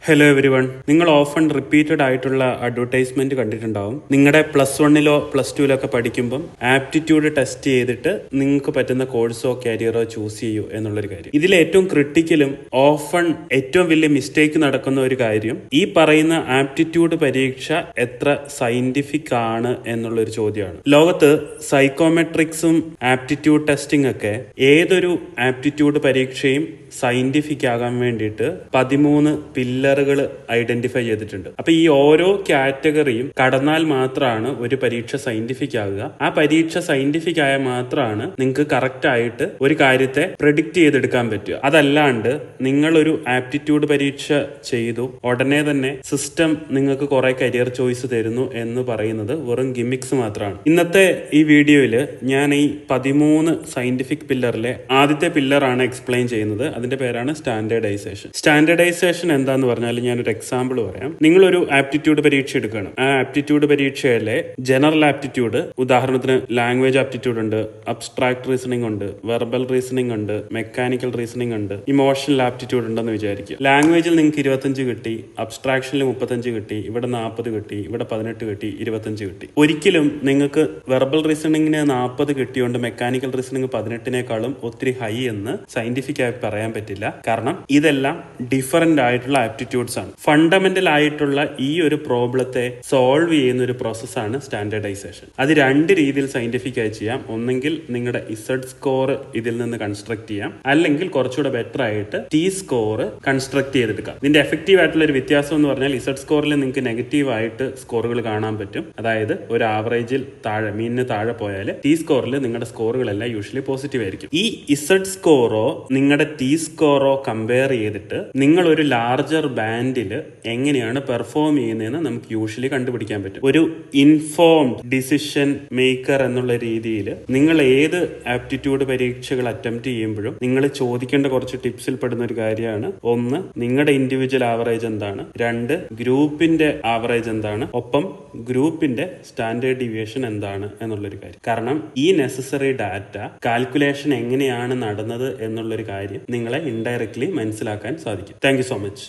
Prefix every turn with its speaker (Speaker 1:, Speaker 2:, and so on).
Speaker 1: Hello every one. നിങ്ങൾ often repeated ആയിട്ടുള്ള advertisement കണ്ടിട്ടുണ്ടാവും. നിങ്ങളുടെ +1 +2 ഒക്കെ പഠിക്കുമ്പം ആപ്റ്റിറ്റ്യൂഡ് ടെസ്റ്റ് ചെയ്തിട്ട് നിങ്ങൾക്ക് പറ്റുന്ന കോഴ്സോ കരിയറോ ചൂസ് ചെയ്യൂ എന്നുള്ളൊരു കാര്യം. ഇതിൽ ഏറ്റവും ക്രിട്ടിക്കലും ഓഫൺ ഏറ്റവും വലിയ മിസ്റ്റേക്ക് നടക്കുന്ന ഒരു കാര്യം ഈ പറയുന്ന ആപ്റ്റിറ്റ്യൂഡ് പരീക്ഷ എത്ര സയന്റിഫിക് ആണ് എന്നുള്ളൊരു ചോദ്യമാണ്. ലോകത്ത് സൈക്കോമെട്രിക്സും ആപ്റ്റിറ്റ്യൂഡ് ടെസ്റ്റിംഗ് ഒക്കെ ഏതൊരു ആപ്റ്റിറ്റ്യൂഡ് പരീക്ഷയും സയന്റിഫിക് ആകാൻ വേണ്ടിയിട്ട് 13 പില്ലറുകൾ ഐഡന്റിഫൈ ചെയ്തിട്ടുണ്ട്. അപ്പൊ ഈ ഓരോ കാറ്റഗറിയും കടന്നാൽ മാത്രമാണ് ഒരു പരീക്ഷ സയന്റിഫിക് ആകുക. ആ പരീക്ഷ സയന്റിഫിക് ആയാൽ മാത്രമാണ് നിങ്ങൾക്ക് കറക്റ്റ് ആയിട്ട് ഒരു കാര്യത്തെ പ്രെഡിക്റ്റ് ചെയ്തെടുക്കാൻ പറ്റുക. അതല്ലാണ്ട് നിങ്ങളൊരു ആപ്റ്റിറ്റ്യൂഡ് പരീക്ഷ ചെയ്തു ഉടനെ തന്നെ സിസ്റ്റം നിങ്ങൾക്ക് കുറെ കരിയർ ചോയ്സ് തരുന്നു എന്ന് പറയുന്നത് വെറും ഗിമിക്സ് മാത്രമാണ്. ഇന്നത്തെ ഈ വീഡിയോയിൽ ഞാൻ ഈ 13 സയന്റിഫിക് പില്ലറിലെ ആദ്യത്തെ പില്ലറാണ് എക്സ്പ്ലെയിൻ ചെയ്യുന്നത്. അതിന്റെ പേരാണ് സ്റ്റാൻഡേർഡൈസേഷൻ. സ്റ്റാൻഡേർഡൈസേഷൻ എന്താന്ന് പറഞ്ഞാൽ ഞാനൊരു എക്സാമ്പിൾ പറയാം. നിങ്ങളൊരു ആപ്റ്റിറ്റ്യൂഡ് പരീക്ഷ എടുക്കണം. ആ ആപ്റ്റിറ്റ്യൂഡ് പരീക്ഷയിലെ ജനറൽ ആപ്റ്റിറ്റ്യൂഡ്, ഉദാഹരണത്തിന് ലാംഗ്വേജ് ആപ്റ്റിറ്റ്യൂഡ് ഉണ്ട്, അബ്സ്ട്രാക്ട് റീസണിംഗ് ഉണ്ട്, വെർബൽ റീസണിംഗ് ഉണ്ട്, മെക്കാനിക്കൽ റീസണിംഗ് ഉണ്ട്, ഇമോഷണൽ ആപ്റ്റിറ്റ്യൂഡ് ഉണ്ടെന്ന് വിചാരിക്കുക. ലാംഗ്വേജിൽ നിങ്ങൾക്ക് 25 കിട്ടി, അബ്സ്ട്രാക്ഷനിൽ 35 കിട്ടി, ഇവിടെ 40 കിട്ടി, ഇവിടെ 18 കിട്ടി, 25 കിട്ടി. ഒരിക്കലും നിങ്ങൾക്ക് വെർബൽ റീസണിംഗിന് 40 കിട്ടിയോണ്ട് മെക്കാനിക്കൽ റീസണിംഗ് 18നേക്കാളും ഒത്തിരി ഹൈ എന്ന് സയന്റിഫിക് ആയി പറയാൻ പറ്റില്ല. കാരണം ഇതെല്ലാം ഡിഫറന്റ് ആയിട്ടുള്ള ആപ്റ്റിറ്റ്യൂഡ്സ് ആണ്. ഫണ്ടമെന്റൽ ആയിട്ടുള്ള ഈ ഒരു പ്രോബ്ലത്തെ സോൾവ് ചെയ്യുന്ന ഒരു പ്രോസസ്സാണ് സ്റ്റാൻഡേർഡൈസേഷൻ. അത് രണ്ട് രീതിയിൽ സയന്റിഫിക് ആയി ചെയ്യാം. ഒന്നെങ്കിൽ നിങ്ങളുടെ ഇസഡ് സ്കോർ ഇതിൽ നിന്ന് കൺസ്ട്രക്ട് ചെയ്യാം, അല്ലെങ്കിൽ കുറച്ചുകൂടെ ബെറ്റർ ആയിട്ട് ടി സ്കോർ കൺസ്ട്രക്ട് ചെയ്തെടുക്കാം. ഇതിന്റെ എഫക്റ്റീവ് ആയിട്ടുള്ള ഒരു വ്യത്യാസം എന്ന് പറഞ്ഞാൽ ഇസഡ് സ്കോറിൽ നിങ്ങൾക്ക് നെഗറ്റീവ് ആയിട്ട് സ്കോറുകൾ കാണാൻ പറ്റും. അതായത് ഒരു ആവറേജിൽ താഴെ, മീനിന് താഴെ പോയാൽ ടി സ്കോറിൽ നിങ്ങളുടെ സ്കോറുകളെല്ലാം യൂഷ്വലി പോസിറ്റീവ് ആയിരിക്കും. ഈ ഇസഡ് സ്കോറോ നിങ്ങളുടെ ടി സ്കോറോ കമ്പയർ ചെയ്തിട്ട് നിങ്ങൾ ഒരു ലാർജർ ബാൻഡിൽ എങ്ങനെയാണ് പെർഫോം ചെയ്യുന്നതെന്ന് നമുക്ക് യൂഷ്വലി കണ്ടുപിടിക്കാൻ പറ്റും. ഒരു ഇൻഫോംഡ് ഡിസിഷൻ മേക്കർ എന്നുള്ള രീതിയിൽ നിങ്ങൾ ഏത് ആപ്റ്റിറ്റ്യൂഡ് പരീക്ഷകൾ അറ്റംപ്റ്റ് ചെയ്യുമ്പോഴും നിങ്ങൾ ചോദിക്കേണ്ട കുറച്ച് ടിപ്സിൽ പെടുന്ന ഒരു കാര്യമാണ്. ഒന്ന്, നിങ്ങളുടെ ഇൻഡിവിജ്വൽ ആവറേജ് എന്താണ്? രണ്ട്, ഗ്രൂപ്പിന്റെ ആവറേജ് എന്താണ്? ഒപ്പം ഗ്രൂപ്പിന്റെ സ്റ്റാൻഡേർഡ് ഡീവിയേഷൻ എന്താണ് എന്നുള്ളൊരു കാര്യം. കാരണം ഈ നെസസറി ഡാറ്റ കാൽക്കുലേഷൻ എങ്ങനെയാണ് നടന്നത് എന്നുള്ളൊരു കാര്യം നിങ്ങളെ ഇൻഡയറക്ട്ലി മനസ്സിലാക്കാൻ സാധിക്കും. Thank you so much.